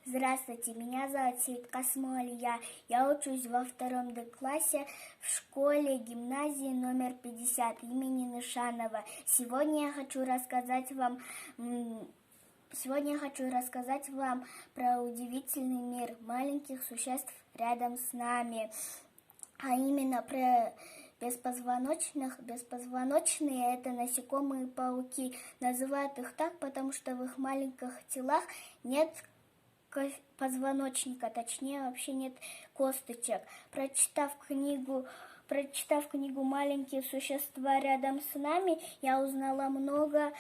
Здравствуйте, меня зовут Сейткасымова Алия. Я учусь во 2 классе в школе гимназии номер 50 имени Нышанова. Сегодня я хочу рассказать вам про удивительный мир маленьких существ рядом с нами, а именно про беспозвоночных. Беспозвоночные — это насекомые-пауки. Называют их так, потому что в их маленьких телах нет позвоночника, точнее вообще нет косточек. Прочитав книгу «Маленькие существа рядом с нами», я узнала много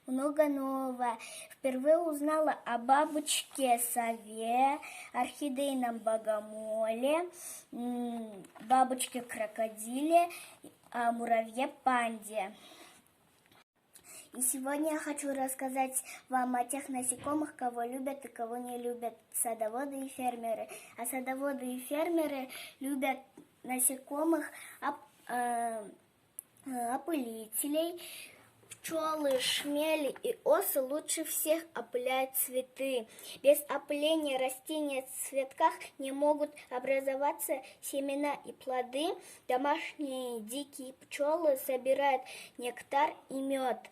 нового. Впервые узнала о бабочке-сове, орхидейном богомоле, бабочке-крокодиле, о муравье-панде. И сегодня я хочу рассказать вам о тех насекомых, кого любят и кого не любят садоводы и фермеры. А садоводы и фермеры любят насекомых, опылителей. Пчелы, шмели и осы лучше всех опыляют цветы. Без опыления растения в цветках не могут образоваться семена и плоды. Домашние дикие пчелы собирают нектар и мед.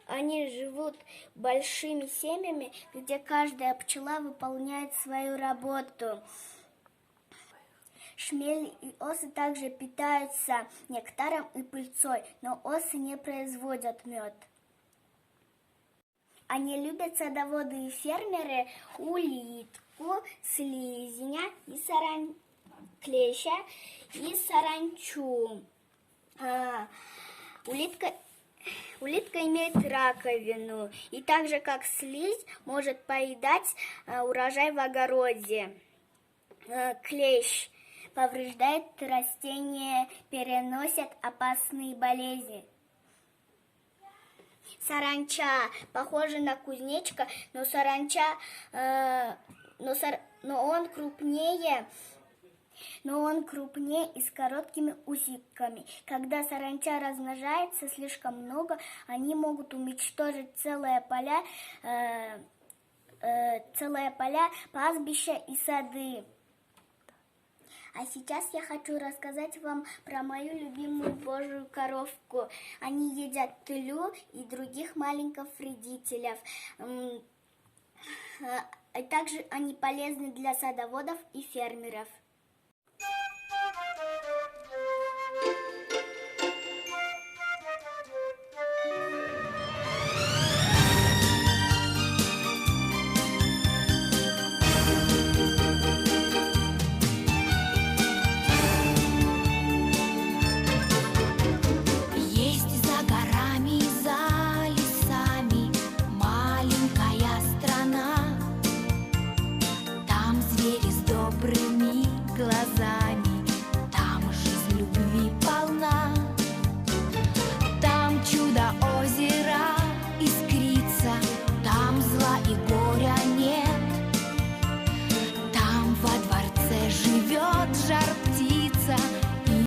Они живут большими семьями, где каждая пчела выполняет свою работу. Шмели и осы также питаются нектаром и пыльцой, но осы не производят мед. Они любят садоводы и фермеры улитку, слизня и клеща и саранчу. Улитка имеет раковину и так же, как слизь, может поедать урожай в огороде. Клещ повреждает растения, переносят опасные болезни. Саранча похожа на кузнечика, но он крупнее и с короткими усиками. Когда саранча размножается слишком много, они могут уничтожить целые поля, пастбища и сады. А сейчас я хочу рассказать вам про мою любимую божью коровку. Они едят тлю и других маленьких вредителей. Также они полезны для садоводов и фермеров.